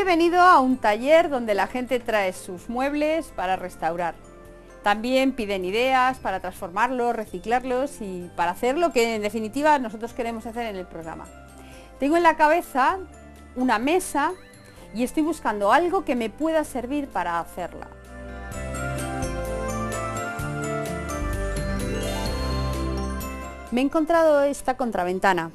he venido a un taller donde la gente trae sus muebles para restaurar. También piden ideas para transformarlos, reciclarlos y para hacer lo que en definitiva nosotros queremos hacer en el programa. Tengo en la cabeza una mesa y estoy buscando algo que me pueda servir para hacerla. Me he encontrado esta contraventana.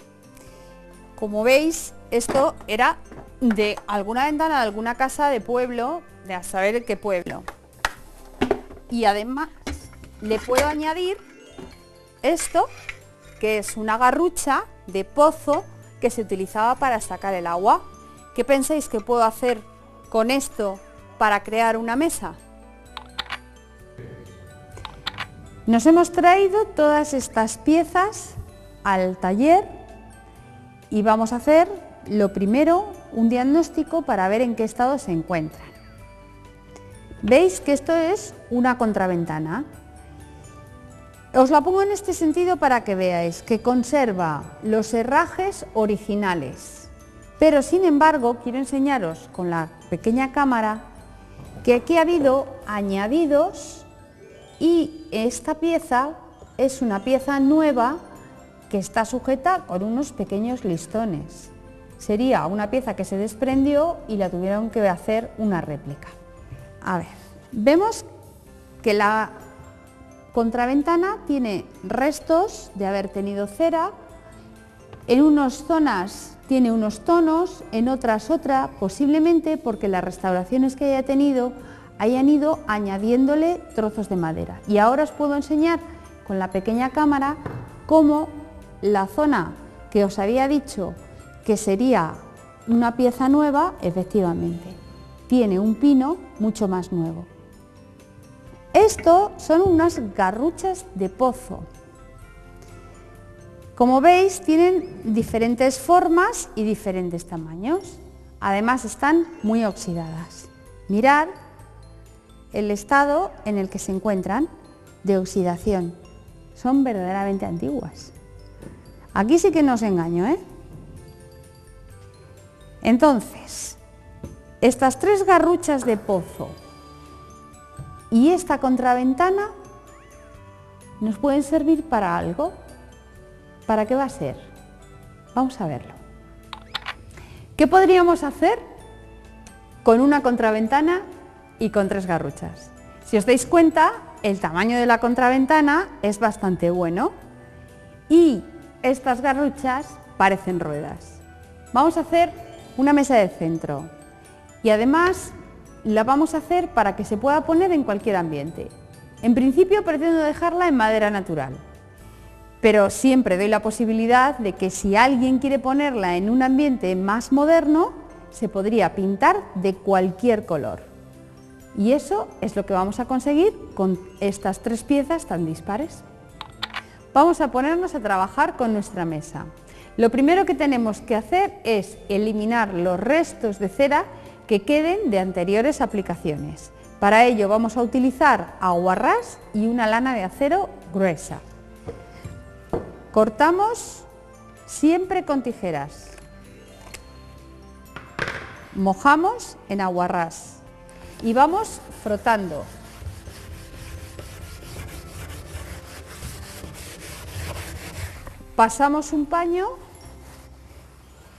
Como veis, esto era de alguna ventana de alguna casa de pueblo, de a saber qué pueblo. Y además le puedo añadir esto, que es una garrucha de pozo que se utilizaba para sacar el agua. ¿Qué pensáis que puedo hacer con esto para crear una mesa? Nos hemos traído todas estas piezas al taller y vamos a hacer, lo primero, un diagnóstico para ver en qué estado se encuentran. Veis que esto es una contraventana. Os la pongo en este sentido para que veáis que conserva los herrajes originales. Pero sin embargo, quiero enseñaros con la pequeña cámara que aquí ha habido añadidos y esta pieza es una pieza nueva que está sujeta con unos pequeños listones. Sería una pieza que se desprendió y la tuvieron que hacer una réplica. A ver, vemos que la contraventana tiene restos de haber tenido cera, en unas zonas tiene unos tonos, en otras otra, posiblemente porque las restauraciones que haya tenido hayan ido añadiéndole trozos de madera. Y ahora os puedo enseñar con la pequeña cámara cómo la zona que os había dicho que sería una pieza nueva, efectivamente, tiene un pino mucho más nuevo. Esto son unas garruchas de pozo. Como veis, tienen diferentes formas y diferentes tamaños. Además, están muy oxidadas. Mirad el estado en el que se encuentran de oxidación. Son verdaderamente antiguas. Aquí sí que no os engaño, ¿eh? Entonces, estas tres garruchas de pozo y esta contraventana nos pueden servir para algo. ¿Para qué va a ser? Vamos a verlo. ¿Qué podríamos hacer con una contraventana y con tres garruchas? Si os dais cuenta, el tamaño de la contraventana es bastante bueno y estas garruchas parecen ruedas. Vamos a hacer una mesa de centro y además la vamos a hacer para que se pueda poner en cualquier ambiente. En principio pretendo dejarla en madera natural, pero siempre doy la posibilidad de que si alguien quiere ponerla en un ambiente más moderno, se podría pintar de cualquier color. Y eso es lo que vamos a conseguir con estas tres piezas tan dispares. Vamos a ponernos a trabajar con nuestra mesa. Lo primero que tenemos que hacer es eliminar los restos de cera que queden de anteriores aplicaciones. Para ello vamos a utilizar aguarrás y una lana de acero gruesa. Cortamos siempre con tijeras. Mojamos en aguarrás y vamos frotando. Pasamos un paño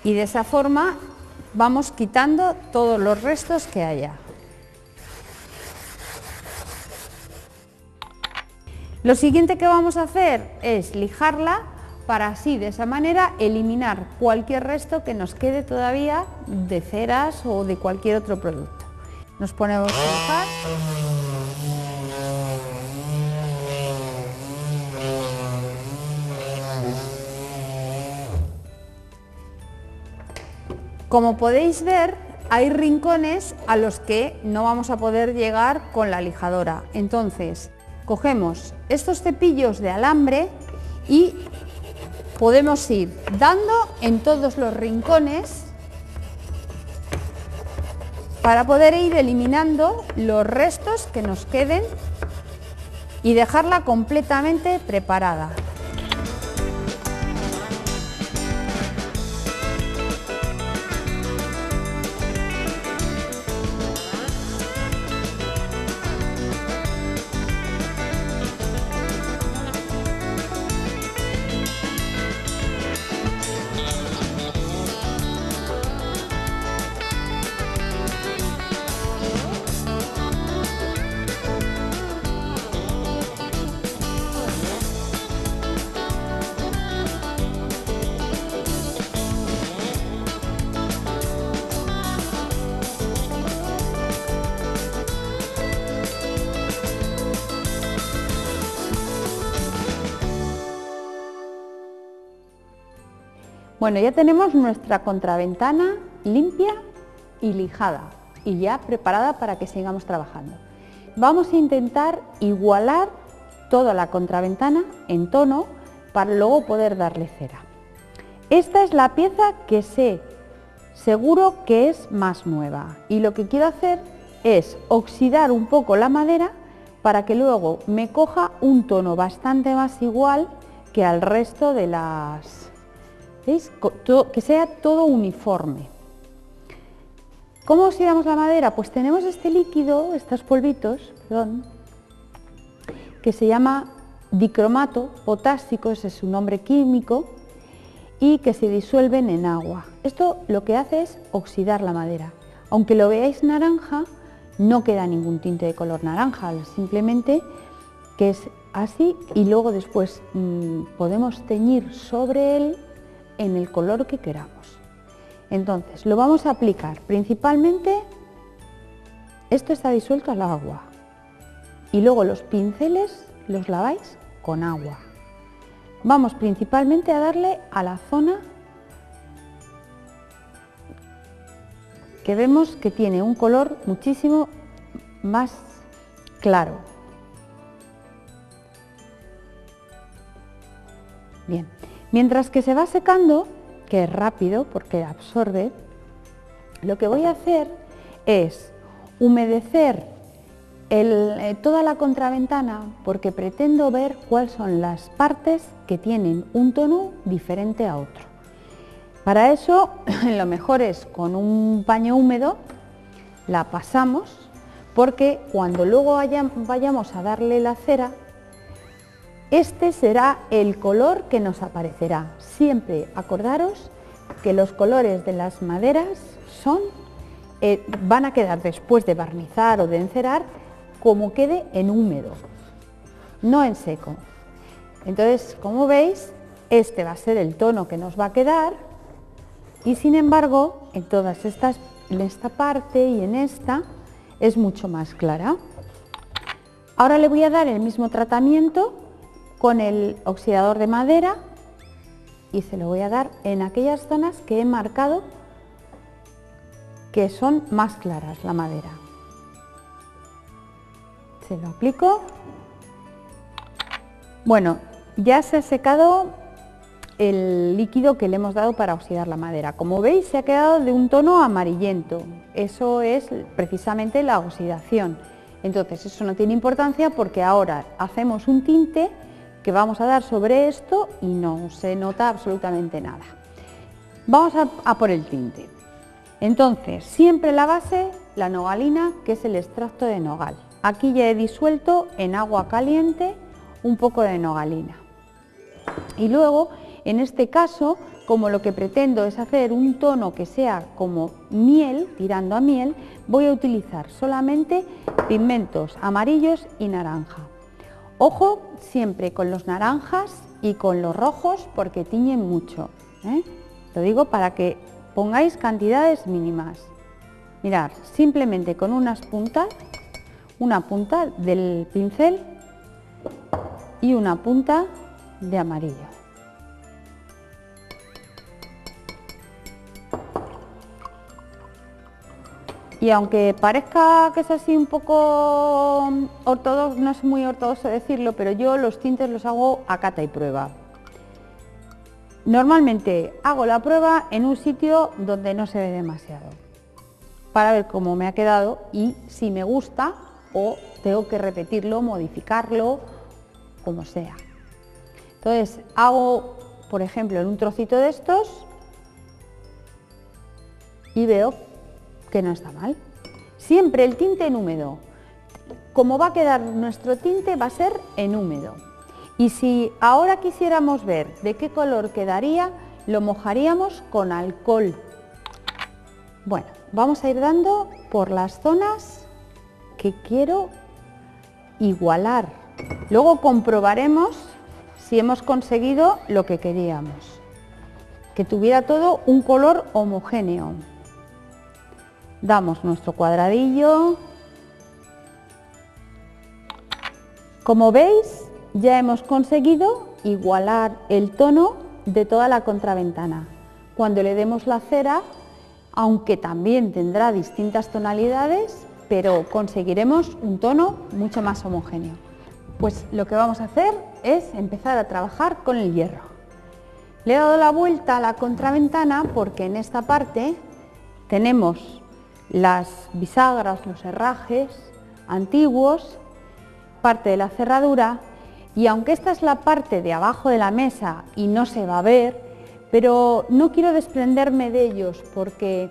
y de esa forma vamos quitando todos los restos que haya. Lo siguiente que vamos a hacer es lijarla para así de esa manera eliminar cualquier resto que nos quede todavía de ceras o de cualquier otro producto. Nos ponemos a lijar. Como podéis ver, hay rincones a los que no vamos a poder llegar con la lijadora. Entonces, cogemos estos cepillos de alambre y podemos ir dando en todos los rincones para poder ir eliminando los restos que nos queden y dejarla completamente preparada. Bueno, ya tenemos nuestra contraventana limpia y lijada y ya preparada para que sigamos trabajando. Vamos a intentar igualar toda la contraventana en tono para luego poder darle cera. Esta es la pieza que sé seguro que es más nueva y lo que quiero hacer es oxidar un poco la madera para que luego me coja un tono bastante más igual que al resto de las... ¿Veis? Que sea todo uniforme. ¿Cómo oxidamos la madera? Pues tenemos este líquido, estos polvitos, perdón, que se llama dicromato potásico, ese es su nombre químico, y que se disuelven en agua. Esto lo que hace es oxidar la madera. Aunque lo veáis naranja, no queda ningún tinte de color naranja, simplemente que es así y luego después podemos teñir sobre él en el color que queramos. Entonces lo vamos a aplicar principalmente, esto está disuelto al agua y luego los pinceles los laváis con agua. Vamos principalmente a darle a la zona que vemos que tiene un color muchísimo más claro. Bien, mientras que se va secando, que es rápido porque absorbe, lo que voy a hacer es humedecer toda la contraventana porque pretendo ver cuáles son las partes que tienen un tono diferente a otro. Para eso lo mejor es con un paño húmedo, la pasamos porque cuando luego vayamos a darle la cera, este será el color que nos aparecerá. Siempre acordaros que los colores de las maderas van a quedar después de barnizar o de encerar como quede en húmedo, no en seco. Entonces, como veis, este va a ser el tono que nos va a quedar y sin embargo, en esta parte y en esta es mucho más clara. Ahora le voy a dar el mismo tratamiento con el oxidador de madera y se lo voy a dar en aquellas zonas que he marcado que son más claras la madera. Se lo aplico. Bueno, ya se ha secado el líquido que le hemos dado para oxidar la madera. Como veis, se ha quedado de un tono amarillento. Eso es precisamente la oxidación. Entonces, eso no tiene importancia porque ahora hacemos un tinte que vamos a dar sobre esto y no se nota absolutamente nada. Vamos a por el tinte. Entonces, siempre la base, la nogalina, que es el extracto de nogal. Aquí ya he disuelto en agua caliente un poco de nogalina. Y luego, en este caso, como lo que pretendo es hacer un tono que sea como miel, tirando a miel, voy a utilizar solamente pigmentos amarillos y naranja. Ojo siempre con los naranjas y con los rojos porque tiñen mucho, ¿eh? Lo digo para que pongáis cantidades mínimas. Mirad, simplemente con una punta del pincel y una punta de amarillo. Y aunque parezca que es así un poco ortodoxo, no es muy ortodoxo decirlo, pero yo los tintes los hago a cata y prueba. Normalmente hago la prueba en un sitio donde no se ve demasiado, para ver cómo me ha quedado y si me gusta o tengo que repetirlo, modificarlo, como sea. Entonces hago, por ejemplo, en un trocito de estos y veo que no está mal. Siempre el tinte en húmedo. Como va a quedar nuestro tinte va a ser en húmedo. Y si ahora quisiéramos ver de qué color quedaría, lo mojaríamos con alcohol. Bueno, vamos a ir dando por las zonas que quiero igualar. Luego comprobaremos si hemos conseguido lo que queríamos, que tuviera todo un color homogéneo. Damos nuestro cuadradillo. Como veis, ya hemos conseguido igualar el tono de toda la contraventana. cuando le demos la cera, aunque también tendrá distintas tonalidades, pero conseguiremos un tono mucho más homogéneo. Pues lo que vamos a hacer es empezar a trabajar con el hierro. Le he dado la vuelta a la contraventana porque en esta parte tenemos las bisagras, los herrajes antiguos, parte de la cerradura, y aunque esta es la parte de abajo de la mesa y no se va a ver, pero no quiero desprenderme de ellos porque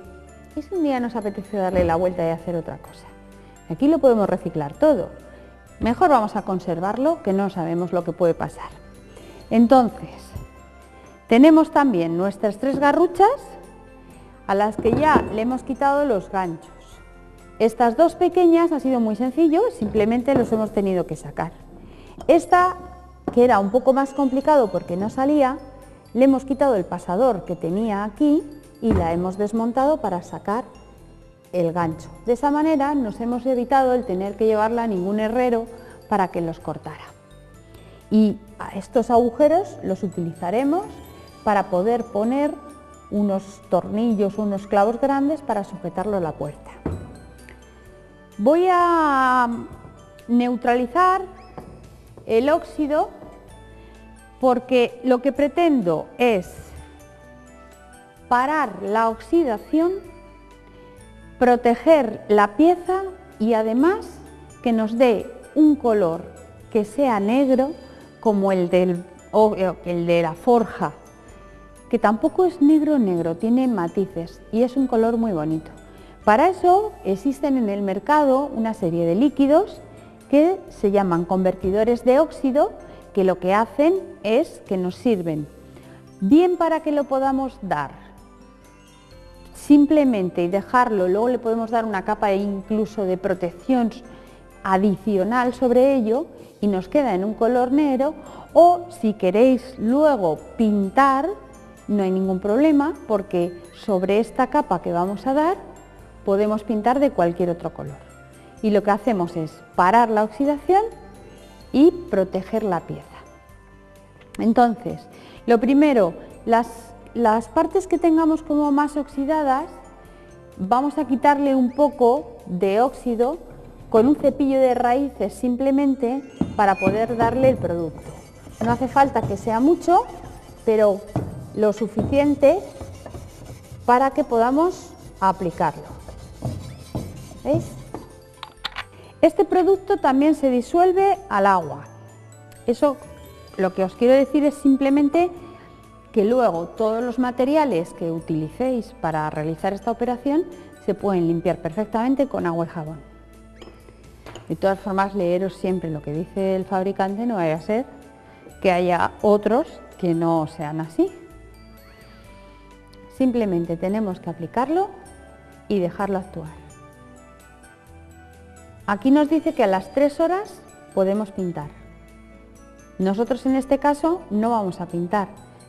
si un día nos apetece darle la vuelta y hacer otra cosa. Aquí lo podemos reciclar todo. Mejor vamos a conservarlo, que no sabemos lo que puede pasar. Entonces, tenemos también nuestras 3 garruchas a las que ya le hemos quitado los ganchos. Estas 2 pequeñas ha sido muy sencillo, simplemente los hemos tenido que sacar. Esta, que era un poco más complicado porque no salía, le hemos quitado el pasador que tenía aquí y la hemos desmontado para sacar el gancho. De esa manera nos hemos evitado el tener que llevarla a ningún herrero para que los cortara. Y a estos agujeros los utilizaremos para poder poner unos tornillos o unos clavos grandes para sujetarlo a la puerta. Voy a neutralizar el óxido porque lo que pretendo es parar la oxidación, proteger la pieza y además que nos dé un color que sea negro como el de la forja, que tampoco es negro negro, tiene matices y es un color muy bonito. Para eso existen en el mercado una serie de líquidos que se llaman convertidores de óxido, que lo que hacen es que nos sirven bien para que lo podamos dar simplemente y dejarlo, luego le podemos dar una capa incluso de protección adicional sobre ello y nos queda en un color negro, o si queréis luego pintar, no hay ningún problema porque sobre esta capa que vamos a dar podemos pintar de cualquier otro color. Y lo que hacemos es parar la oxidación y proteger la pieza. Entonces, lo primero, las partes que tengamos como más oxidadas, vamos a quitarle un poco de óxido con un cepillo de raíces simplemente para poder darle el producto. No hace falta que sea mucho, pero lo suficiente para que podamos aplicarlo. ¿Veis? Este producto también se disuelve al agua. Eso, lo que os quiero decir es simplemente que luego todos los materiales que utilicéis para realizar esta operación se pueden limpiar perfectamente con agua y jabón. De todas formas, leeros siempre lo que dice el fabricante, no vaya a ser que haya otros que no sean así. Simplemente tenemos que aplicarlo y dejarlo actuar. Aquí nos dice que a las 3 horas podemos pintar. Nosotros en este caso no vamos a pintar,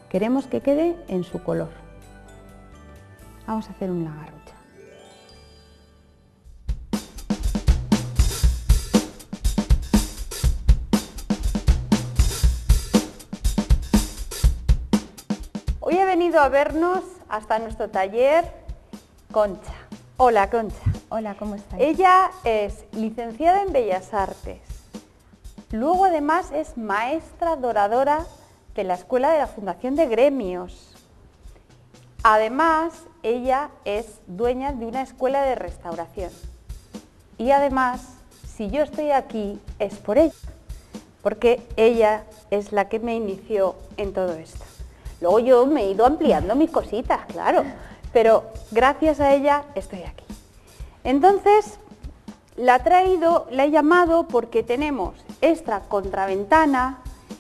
queremos que quede en su color. Vamos a hacer una garrucha. Hoy ha venido a vernos hasta nuestro taller Concha. Hola, Concha. Hola, ¿cómo estás? Ella es licenciada en Bellas Artes. Luego además es maestra doradora de la Escuela de la Fundación de Gremios. Además, ella es dueña de una escuela de restauración. Y además, si yo estoy aquí es por ella, porque ella es la que me inició en todo esto. Luego yo me he ido ampliando mis cositas, claro, pero gracias a ella estoy aquí. Entonces, la he llamado porque tenemos esta contraventana,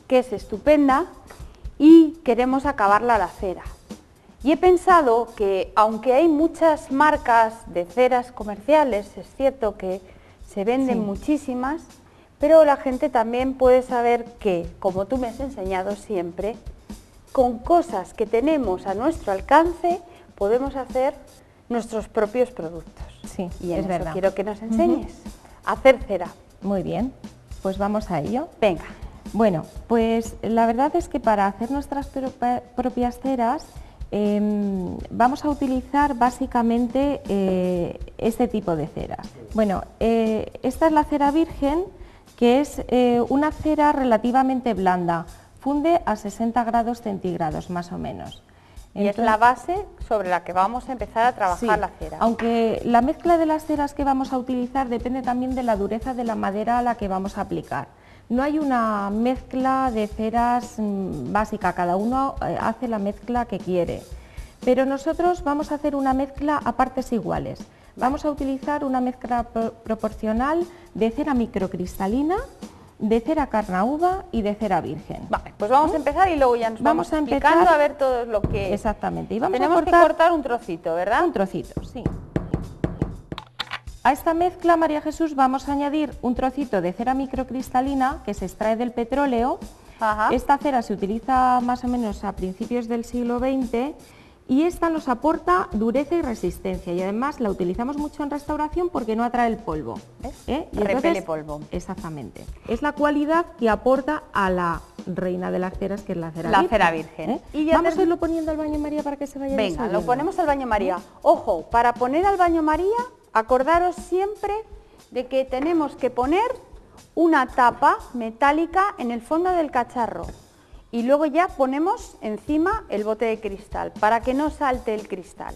que es estupenda, y queremos acabarla a la cera. Y he pensado que, aunque hay muchas marcas de ceras comerciales, es cierto que se venden muchísimas, pero la gente también puede saber que, como tú me has enseñado siempre, con cosas que tenemos a nuestro alcance podemos hacer nuestros propios productos. Sí, y en es eso verdad. quiero que nos enseñes a hacer cera. Muy bien, pues vamos a ello. Venga. Bueno, pues la verdad es que para hacer nuestras propias ceras Vamos a utilizar básicamente este tipo de ceras. Bueno, esta es la cera virgen, que es una cera relativamente blanda, funde a 60 grados centígrados más o menos. Y es la base sobre la que vamos a empezar a trabajar la cera. Aunque la mezcla de las ceras que vamos a utilizar depende también de la dureza de la madera a la que vamos a aplicar. No hay una mezcla de ceras básica, cada uno hace la mezcla que quiere, pero nosotros vamos a hacer una mezcla a partes iguales. Vamos a utilizar una mezcla proporcional de cera microcristalina, de cera carnauba y de cera virgen. Vale, pues vamos a empezar y luego ya nos vamos explicando a ver todo lo que... Exactamente. Y tenemos que cortar un trocito, ¿verdad? Un trocito, sí. A esta mezcla, María Jesús, vamos a añadir un trocito de cera microcristalina que se extrae del petróleo. Ajá. Esta cera se utiliza más o menos a principios del siglo XX y esta nos aporta dureza y resistencia, y además la utilizamos mucho en restauración porque no atrae el polvo. Repele polvo. Exactamente. Es la cualidad que aporta a la reina de las ceras, que es la cera virgen. Y ya vamos a irlo poniendo al baño María para que se vaya Venga, disolviendo. lo ponemos al baño María. Ojo, para poner al baño María, acordaros siempre de que tenemos que poner una tapa metálica en el fondo del cacharro y luego ya ponemos encima el bote de cristal para que no salte el cristal.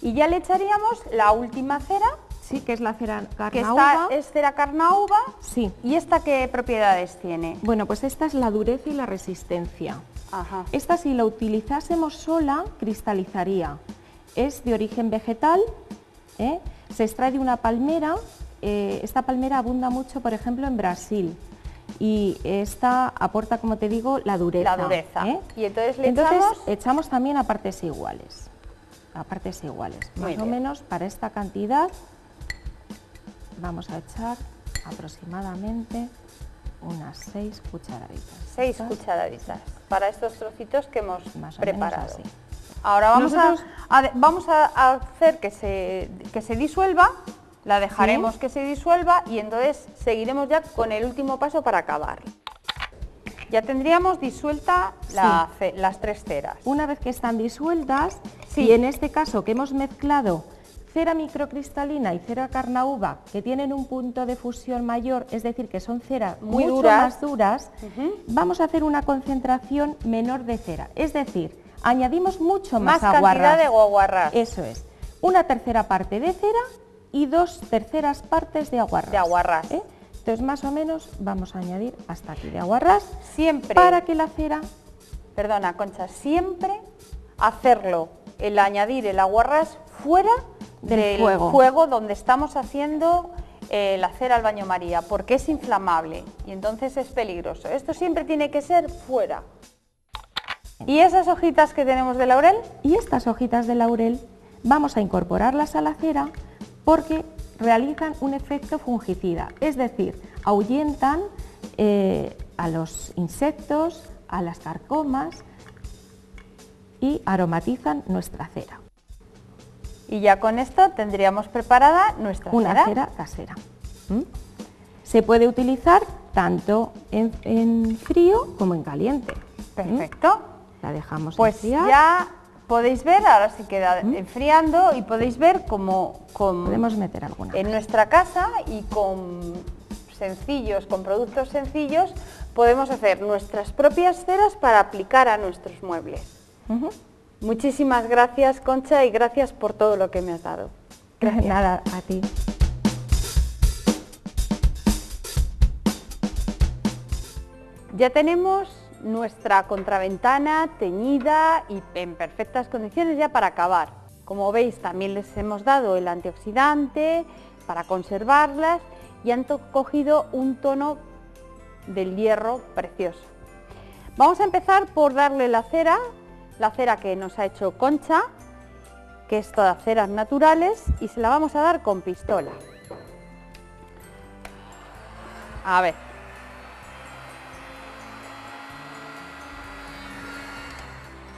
Y ya le echaríamos la última cera, sí, que es la cera carnauba. que esta es cera carnauba. Sí. ¿Y esta qué propiedades tiene? Bueno, pues esta es la dureza y la resistencia. Ajá. Esta, si la utilizásemos sola, cristalizaría. Es de origen vegetal, se extrae de una palmera. Esta palmera abunda mucho, por ejemplo, en Brasil. Y esta aporta, como te digo, la dureza. La dureza. Y entonces echamos también a partes iguales. Más o menos para esta cantidad vamos a echar aproximadamente unas 6 cucharaditas. 6 cucharaditas para estos trocitos que hemos preparado. Así. Ahora vamos a hacer que se disuelva. La dejaremos que se disuelva y entonces seguiremos ya con el último paso para acabar. Ya tendríamos disuelta las 3 ceras. Una vez que están disueltas, y en este caso que hemos mezclado cera microcristalina y cera carnauba, que tienen un punto de fusión mayor, es decir, que son ceras mucho más duras, vamos a hacer una concentración menor de cera. Es decir, añadimos mucho más aguarrás. Cantidad de aguarrás. Eso es. 1/3 parte de cera y 2/3 partes de aguarrás. Entonces, más o menos, vamos a añadir hasta aquí de aguarrás. Siempre. Para que la cera... Perdona, Concha, siempre hacerlo, el añadir el aguarrás fuera del fuego donde estamos haciendo la cera al baño María, porque es inflamable y entonces es peligroso. Esto siempre tiene que ser fuera. ¿Y esas hojitas que tenemos de laurel? Y estas hojitas de laurel vamos a incorporarlas a la cera porque realizan un efecto fungicida, es decir, ahuyentan a los insectos, a las carcomas y aromatizan nuestra cera. Y ya con esto tendríamos preparada nuestra cera casera. Se puede utilizar tanto en frío como en caliente. Perfecto. La dejamos pues enfriar. Ya podéis ver, ahora se queda enfriando y podéis ver cómo podemos meter alguna en nuestra casa y con productos sencillos, podemos hacer nuestras propias ceras para aplicar a nuestros muebles. Muchísimas gracias, Concha, y gracias por todo lo que me has dado. Gracias. Nada, a ti. Ya tenemos nuestra contraventana teñida y en perfectas condiciones ya para acabar. Como veis, también les hemos dado el antioxidante para conservarlas y han cogido un tono del hierro precioso. Vamos a empezar por darle la cera que nos ha hecho Concha, que es todas ceras naturales, y se la vamos a dar con pistola. A ver.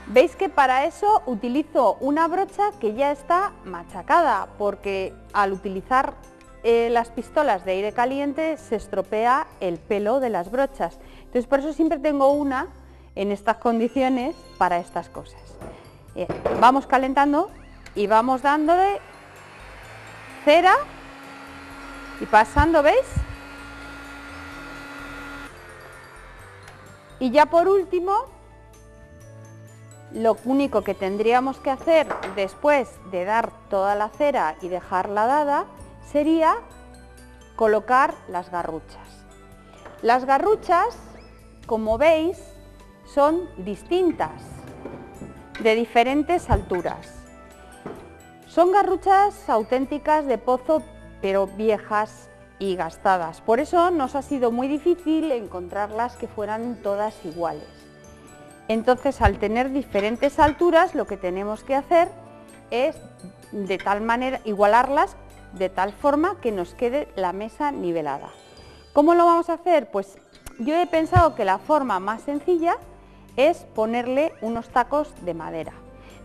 Veis que para eso utilizo una brocha que ya está machacada, porque al utilizar las pistolas de aire caliente se estropea el pelo de las brochas. Entonces por eso siempre tengo una en estas condiciones para estas cosas. Vamos calentando y vamos dándole cera y pasando, ¿veis? Y ya por último, lo único que tendríamos que hacer después de dar toda la cera y dejarla dada sería colocar las garruchas. Las garruchas, como veis, son distintas, de diferentes alturas. Son garruchas auténticas de pozo, pero viejas y gastadas. Por eso nos ha sido muy difícil encontrarlas que fueran todas iguales. Entonces, al tener diferentes alturas, lo que tenemos que hacer es de tal manera igualarlas de tal forma que nos quede la mesa nivelada. ¿Cómo lo vamos a hacer? Pues yo he pensado que la forma más sencilla es ponerle unos tacos de madera.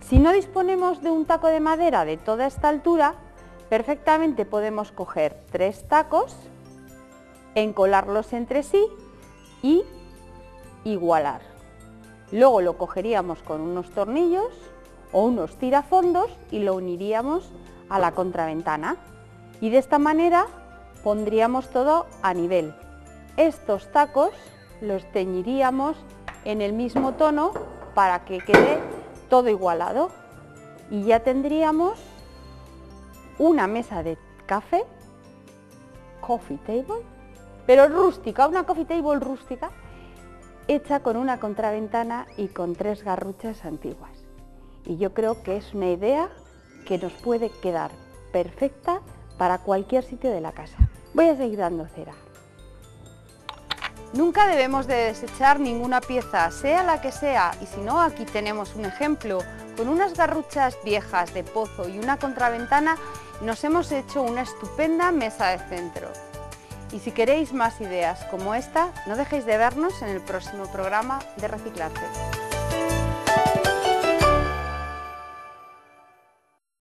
Si no disponemos de un taco de madera de toda esta altura, perfectamente podemos coger 3 tacos, encolarlos entre sí y igualar. Luego lo cogeríamos con unos tornillos o unos tirafondos y lo uniríamos a la contraventana. Y de esta manera pondríamos todo a nivel. Estos tacos los teñiríamos en el mismo tono para que quede todo igualado. Y ya tendríamos una mesa de café, coffee table, pero rústica, una coffee table rústica, hecha con una contraventana y con 3 garruchas antiguas. Y yo creo que es una idea que nos puede quedar perfecta para cualquier sitio de la casa. Voy a seguir dando cera. Nunca debemos de desechar ninguna pieza, sea la que sea, y si no, aquí tenemos un ejemplo. Con unas garruchas viejas de pozo y una contraventana nos hemos hecho una estupenda mesa de centro. Y si queréis más ideas como esta, no dejéis de vernos en el próximo programa de Reciclarse.